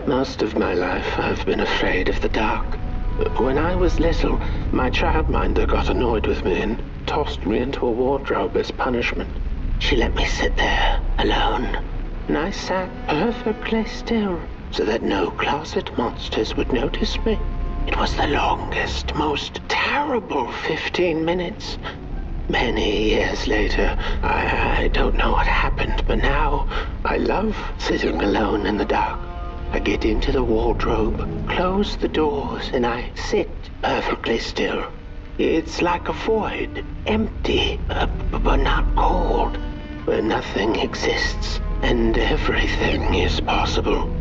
Most of my life, I've been afraid of the dark. When I was little, my childminder got annoyed with me and tossed me into a wardrobe as punishment. She let me sit there, alone, and I sat perfectly still so that no closet monsters would notice me. It was the longest, most terrible 15 minutes. Many years later, I don't know what happened, but now I love sitting alone in the dark. I get into the wardrobe, close the doors, and I sit perfectly still. It's like a void, empty, but not cold, where nothing exists and everything is possible.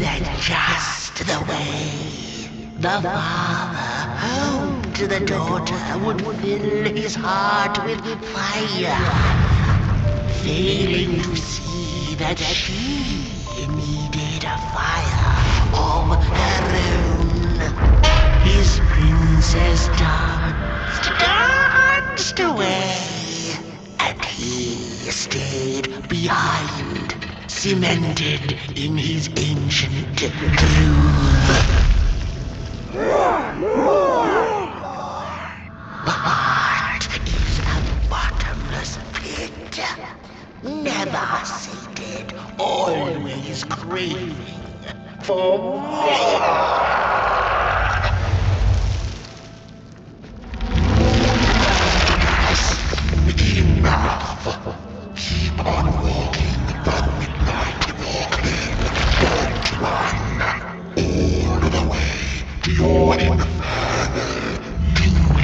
that just the way the father home to the daughter would fill his heart with fire, failing to see that she needed a fire of her own. His princess danced away, and he stayed behind, cemented in his ancient groove. The heart is a bottomless pit, never sated, always craving for more. Enough! Keep on walking the midnight walking. Don't run all the way to your infernal doom.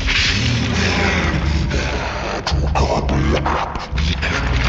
She will be there to gobble up the earth.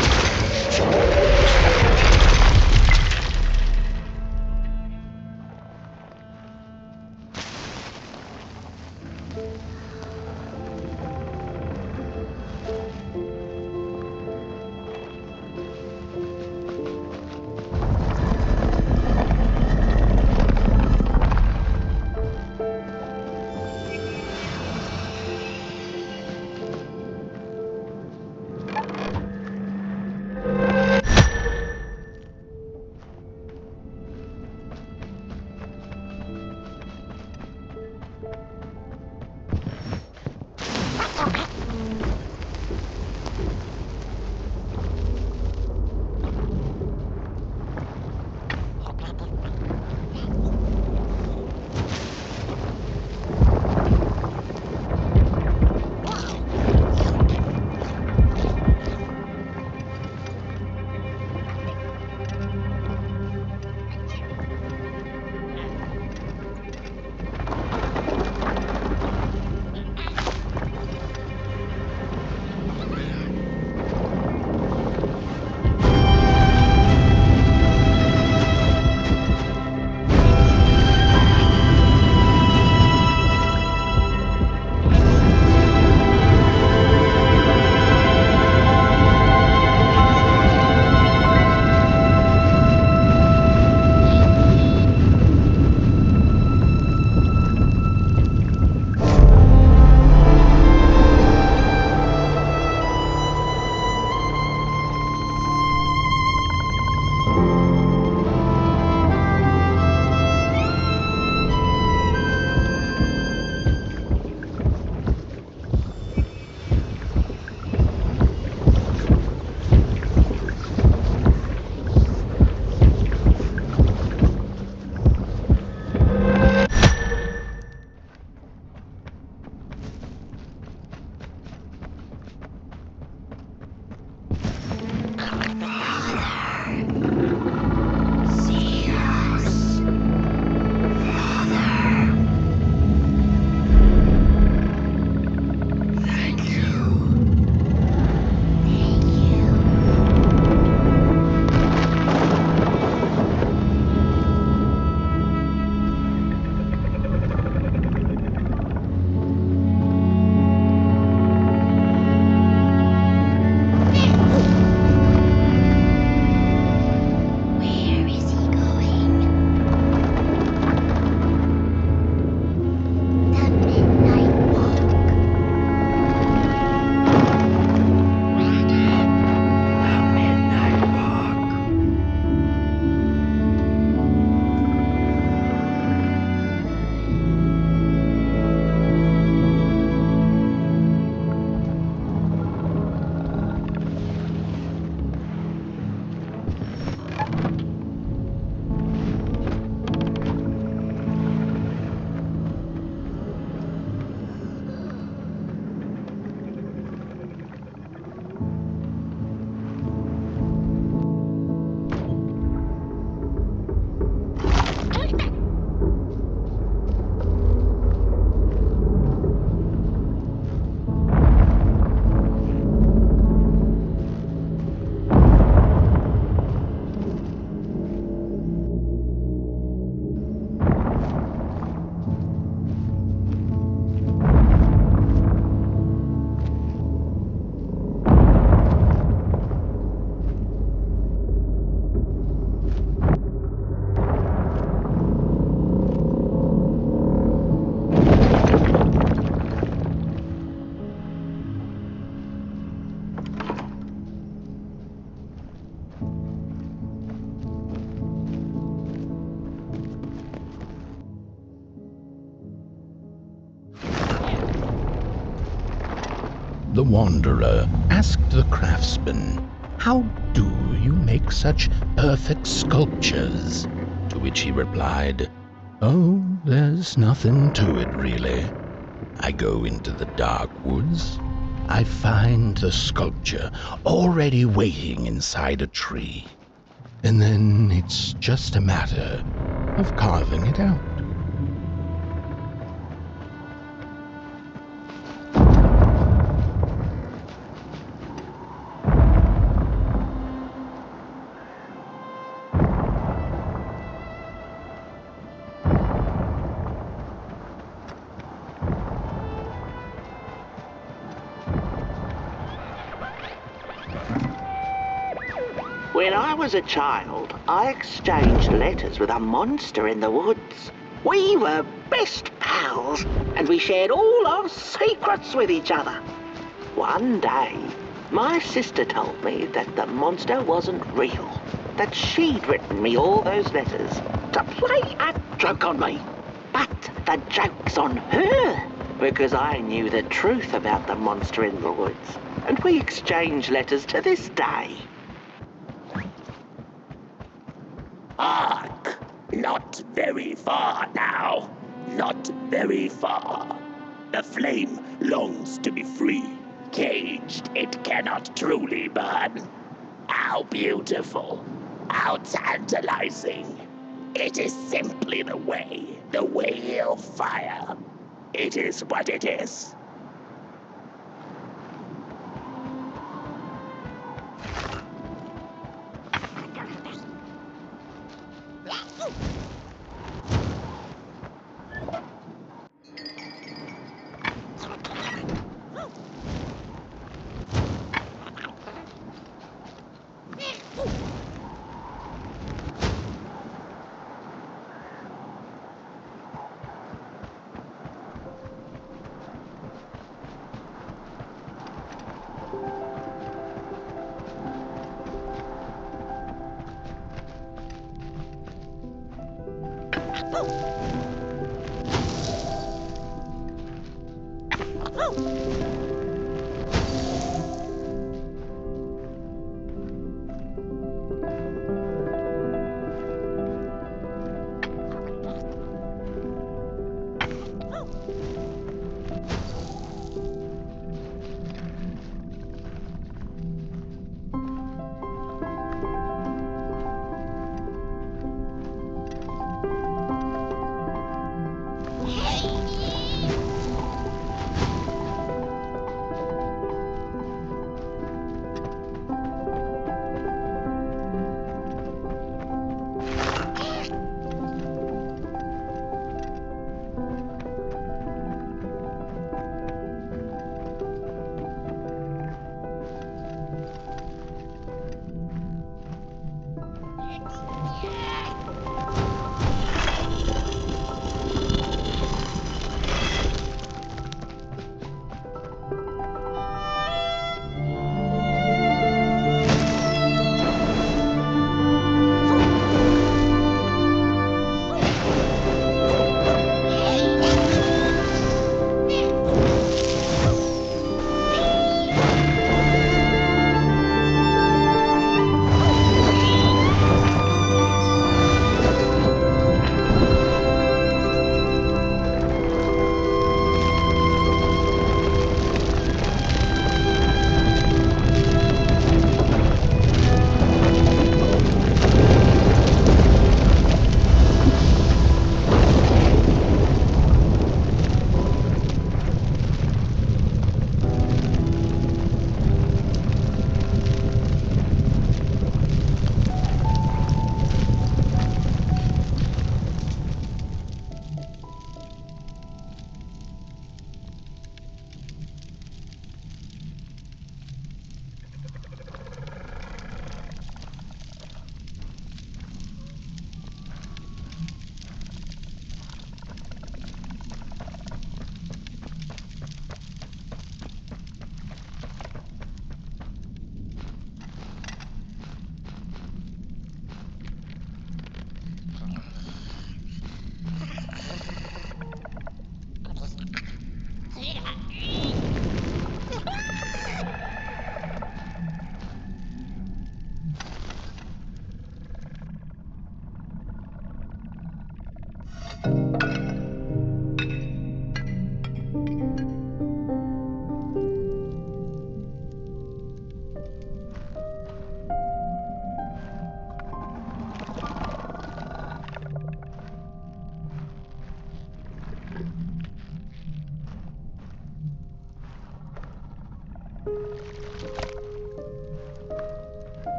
The wanderer asked the craftsman, "How do you make such perfect sculptures?" To which he replied, "Oh, there's nothing to it really. I go into the dark woods, I find the sculpture already waiting inside a tree, and then it's just a matter of carving it out." When I was a child, I exchanged letters with a monster in the woods. We were best pals, and we shared all our secrets with each other. One day, my sister told me that the monster wasn't real, that she'd written me all those letters to play a joke on me. But the joke's on her, because I knew the truth about the monster in the woods, and we exchange letters to this day. Hark! Not very far now. Not very far. The flame longs to be free. Caged, it cannot truly burn. How beautiful. How tantalizing. It is simply the way of fire. It is what it is.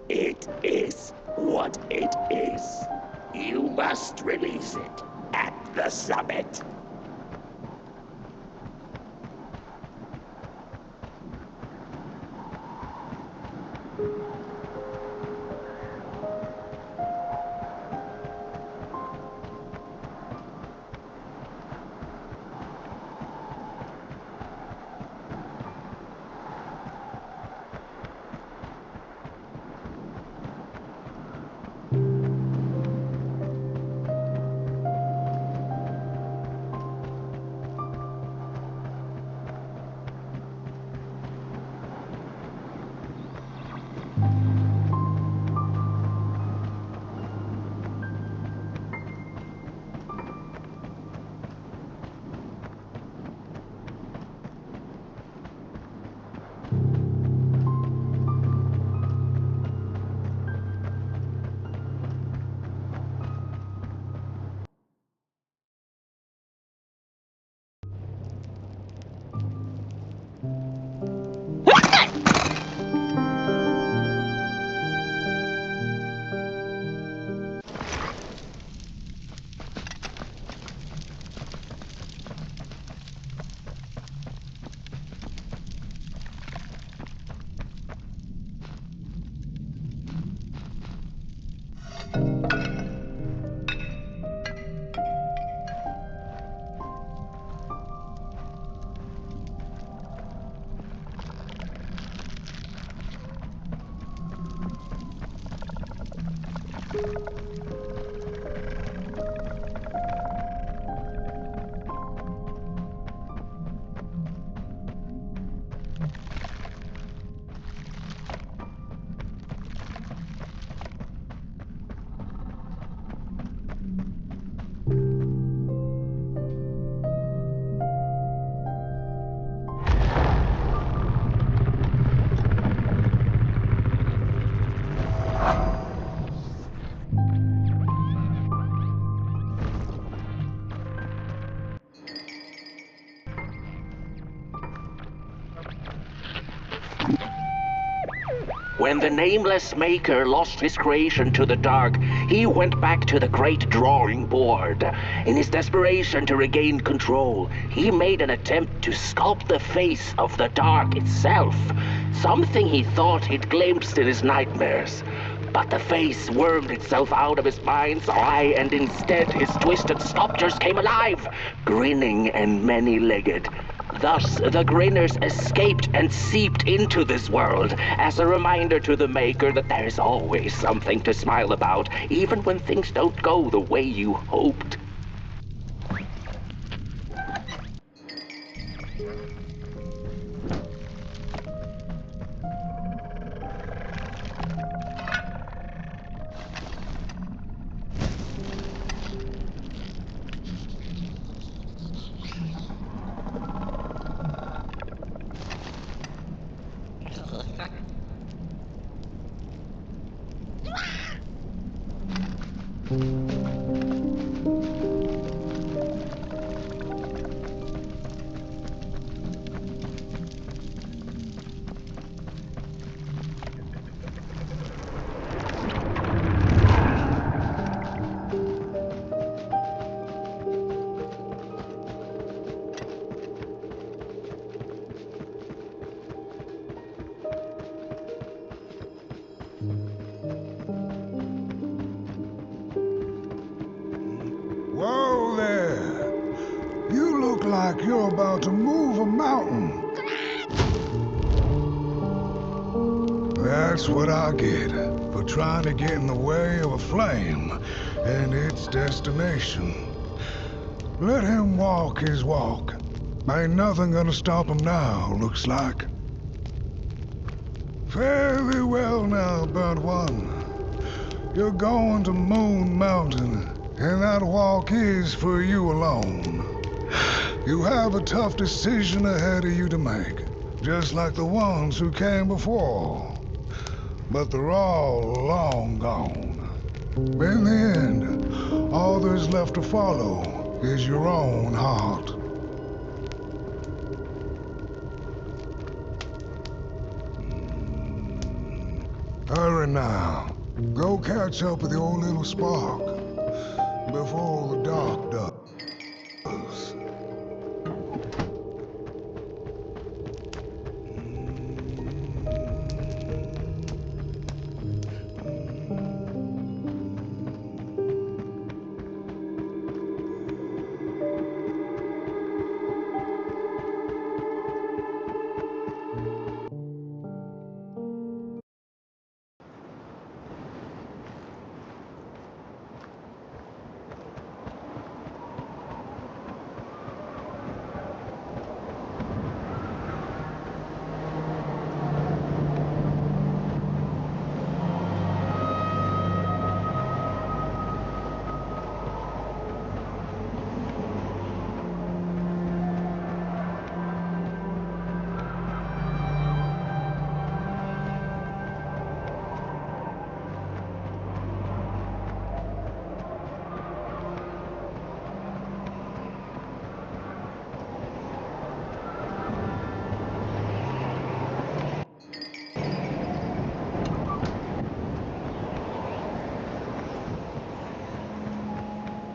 It is what it is. You must release it at the summit. When the nameless maker lost his creation to the dark, he went back to the great drawing board. In his desperation to regain control, he made an attempt to sculpt the face of the dark itself, something he thought he'd glimpsed in his nightmares. But the face wormed itself out of his mind's eye, and instead his twisted sculptures came alive, grinning and many-legged. Thus, the grinners escaped and seeped into this world as a reminder to the maker that there's always something to smile about, even when things don't go the way you hoped. Whoa there! You look like you're about to move a mountain. That's what I get for trying to get in the way of a flame and its destination. Let him walk his walk. Ain't nothing gonna stop him now, looks like. Very well now, burnt one. You're going to Moon Mountain, and that walk is for you alone. You have a tough decision ahead of you to make, just like the ones who came before. But they're all long gone. In the end, all there's left to follow is your own heart. Hurry now. Go catch up with your little spark before the dark does.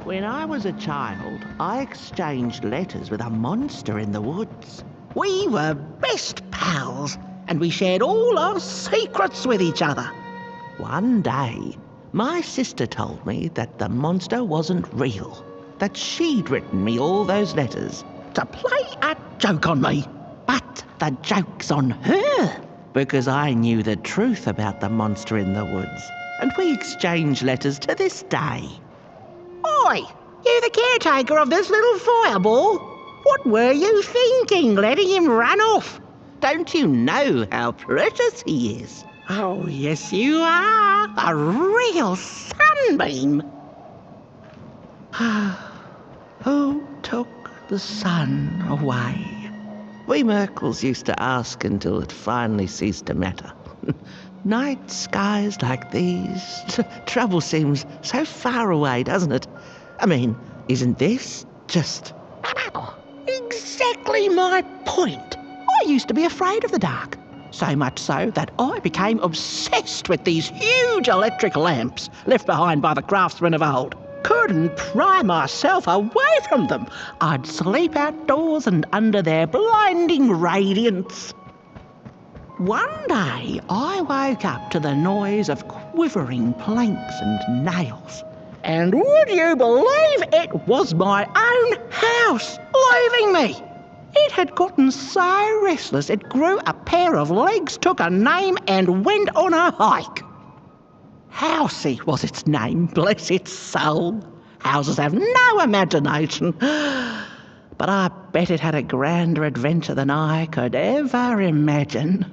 When I was a child, I exchanged letters with a monster in the woods. We were best pals, and we shared all our secrets with each other. One day, my sister told me that the monster wasn't real, that she'd written me all those letters to play a joke on me. But the joke's on her, because I knew the truth about the monster in the woods, and we exchange letters to this day. Oi, you the caretaker of this little fireball? What were you thinking, letting him run off? Don't you know how precious he is? Oh, yes you are. A real sunbeam. Who took the sun away? We Merkles used to ask until it finally ceased to matter. Night skies like these, trouble seems so far away, doesn't it? I mean, isn't this just... Exactly my point. I used to be afraid of the dark. So much so that I became obsessed with these huge electric lamps left behind by the craftsmen of old. Couldn't pry myself away from them. I'd sleep outdoors and under their blinding radiance. One day, I woke up to the noise of quivering planks and nails. And would you believe it was my own house leaving me? It had gotten so restless it grew a pair of legs, took a name and went on a hike. Housey was its name, bless its soul. Houses have no imagination. But I bet it had a grander adventure than I could ever imagine.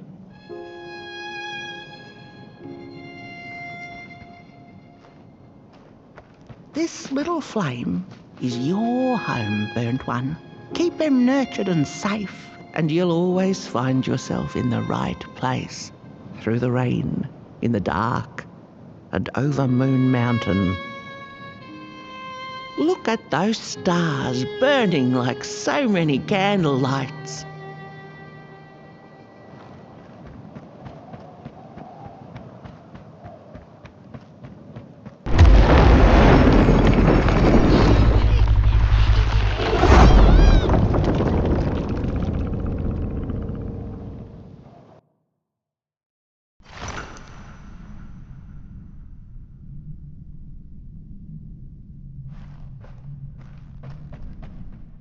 This little flame is your home, burnt one. Keep them nurtured and safe, and you'll always find yourself in the right place. Through the rain, in the dark, and over Moon Mountain. Look at those stars burning like so many candle lights.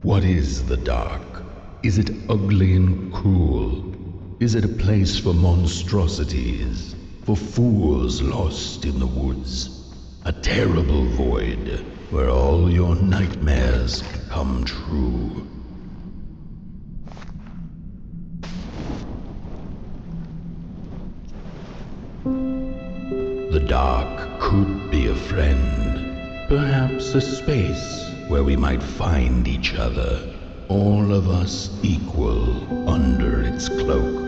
What is the dark? Is it ugly and cruel? Is it a place for monstrosities, for fools lost in the woods? A terrible void where all your nightmares come true. The dark could be a friend, perhaps a space where we might find each other, all of us equal under its cloak.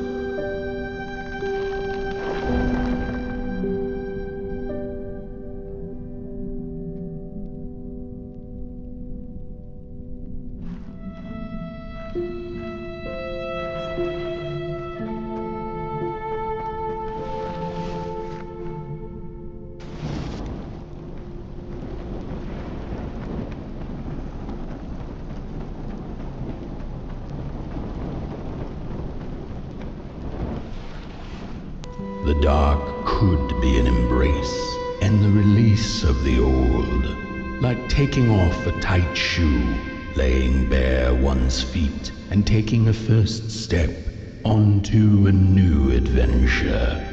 The dark could be an embrace and the release of the old, like taking off a tight shoe, laying bare one's feet, and taking a first step onto a new adventure.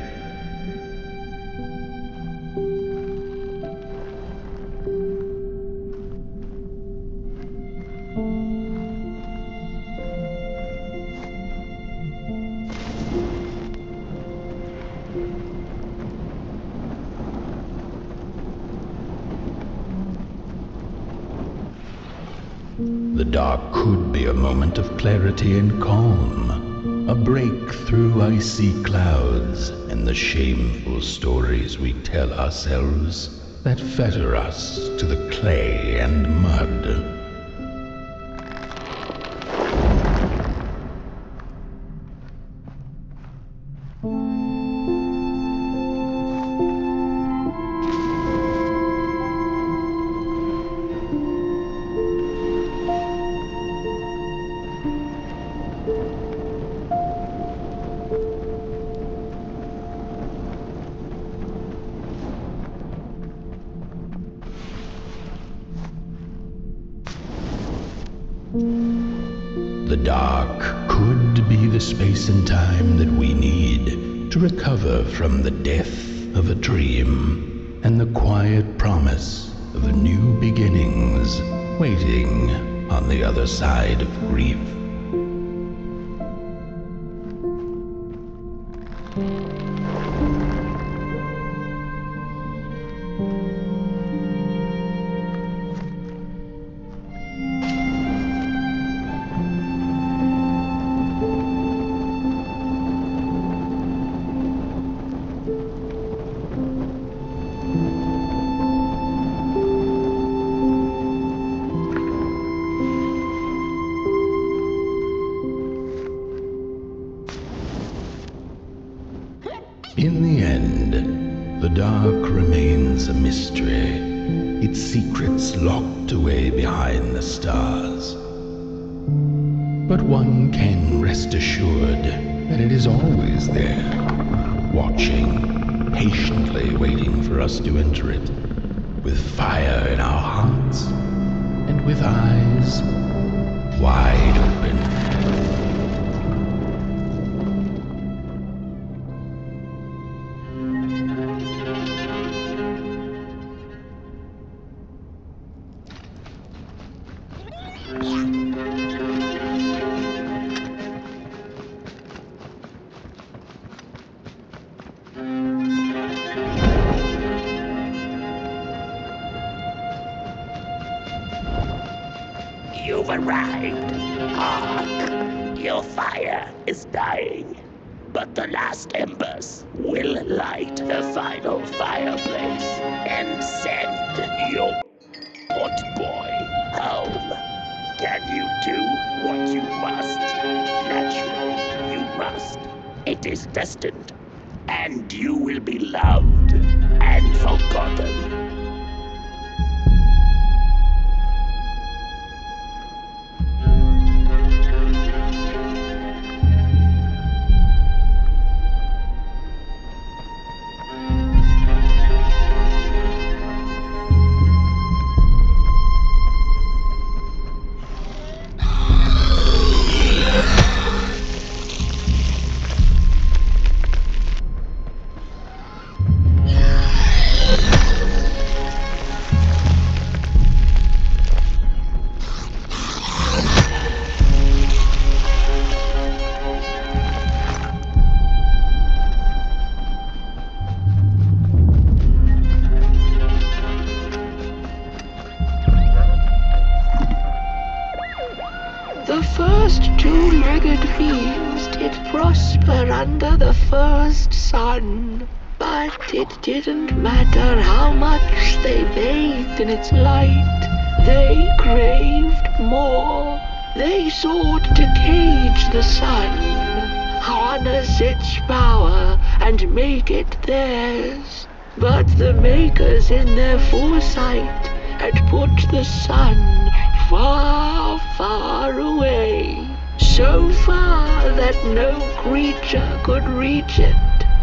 The dark could be a moment of clarity and calm, a break through icy clouds and the shameful stories we tell ourselves that fetter us to the clay and mud. The dark could be the space and time that we need to recover from the death of a dream and the quiet promise of new beginnings waiting on the other side of grief. mystery, its secrets locked away behind the stars. But one can rest assured that it is always there, watching, patiently waiting for us to enter it, with fire in our hearts and with eyes wide open. You've arrived. Hark! Your fire is dying, but the last embers will light the final fireplace and send your pot boy home. Can you do what you must? Naturally, you must. It is destined, and you will be loved and forgotten. The first two-legged beings did prosper under the first sun, but it didn't matter how much they bathed in its light. They craved more. They sought to cage the sun, harness its power, and make it theirs. But the makers in their foresight had put the sun far, far away, so far that no creature could reach it.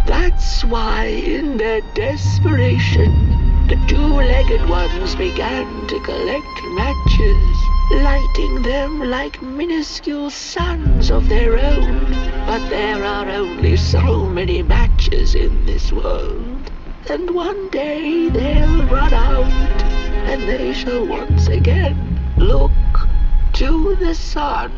That's why, in their desperation, the two-legged ones began to collect matches, lighting them like minuscule suns of their own. But there are only so many matches in this world, and one day they'll run out, and they shall once again look to the sun.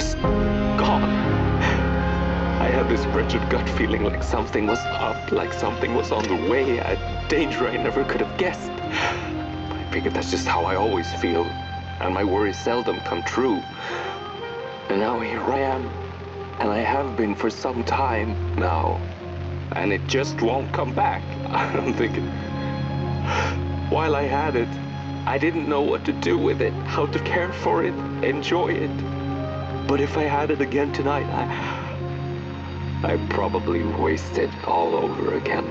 just gone. I had this wretched gut feeling like something was up, like something was on the way, a danger I never could have guessed. I figured that's just how I always feel, and my worries seldom come true. And now here I am, and I have been for some time now, and it just won't come back. I'm thinking, while I had it, I didn't know what to do with it, how to care for it, enjoy it. But if I had it again tonight, I'd probably waste it all over again.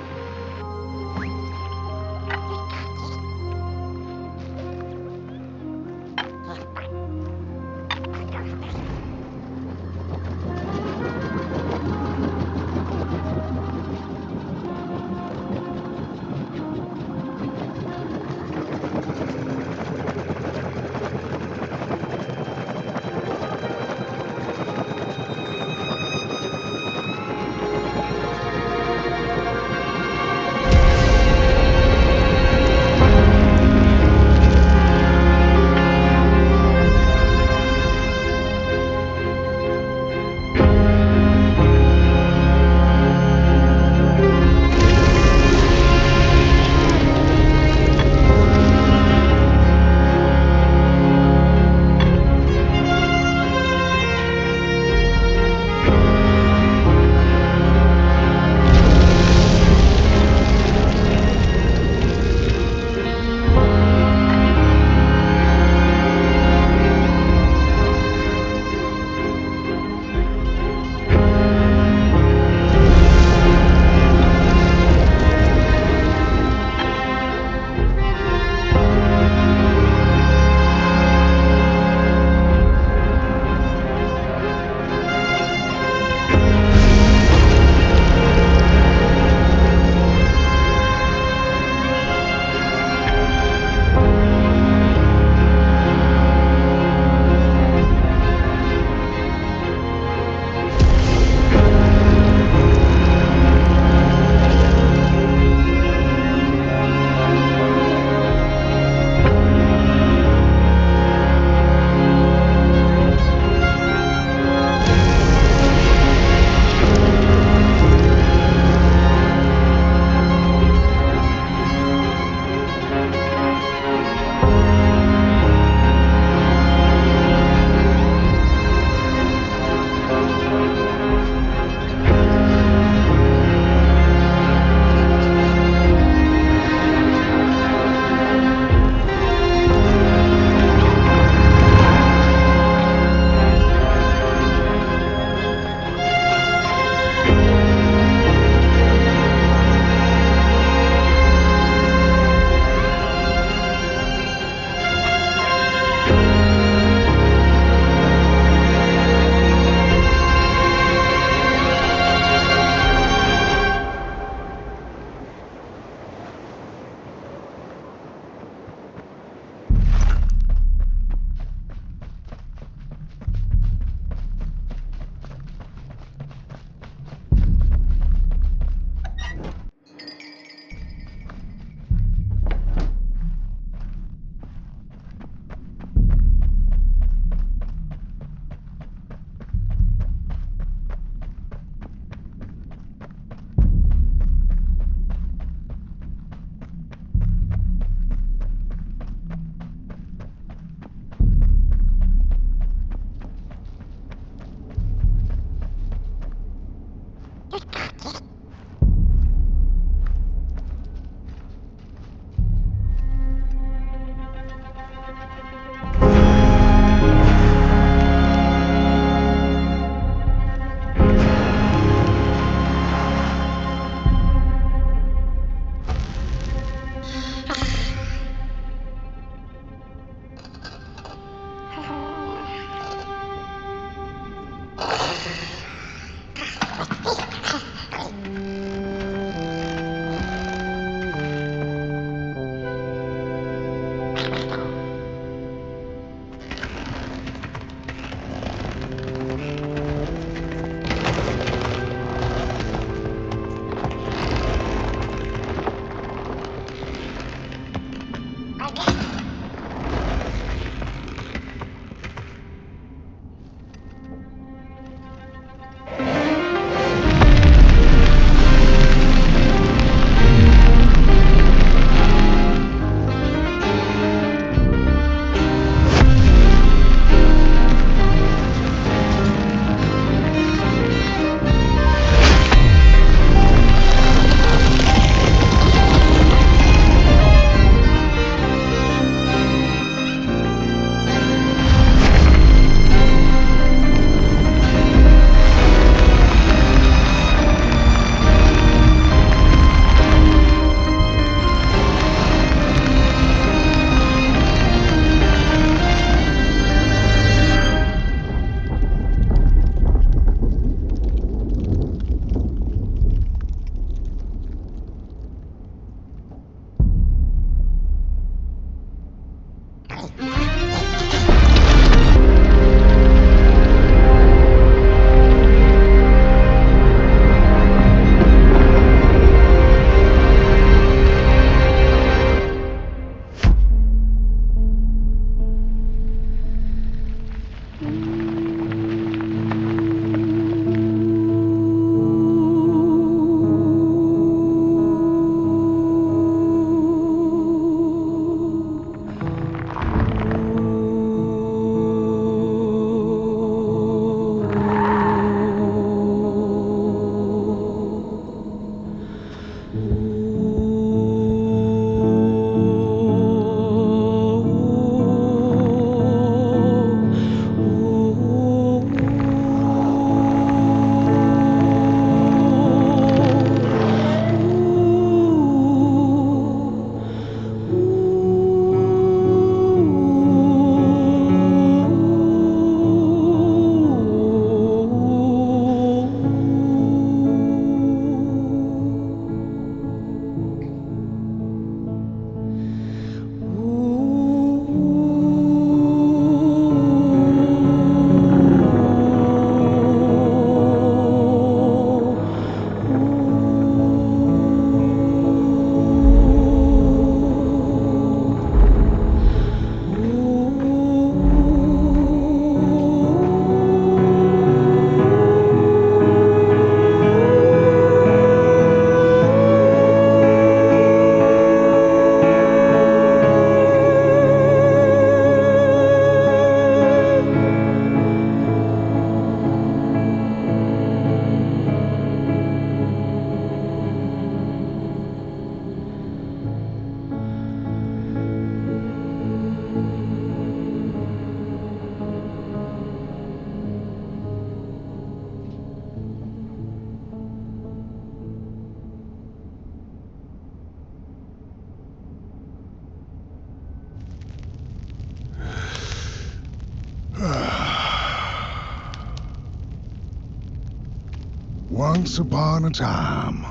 Once upon a time,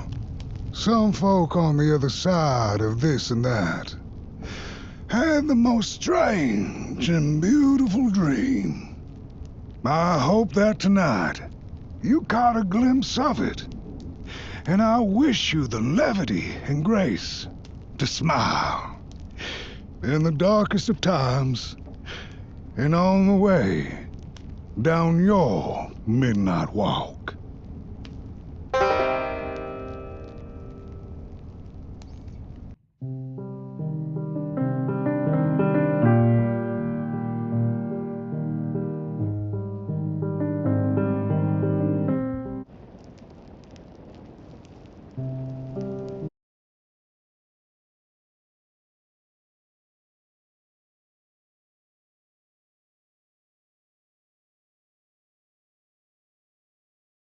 some folk on the other side of this and that had the most strange and beautiful dream. I hope that tonight you caught a glimpse of it, and I wish you the levity and grace to smile in the darkest of times and on the way down your midnight walk.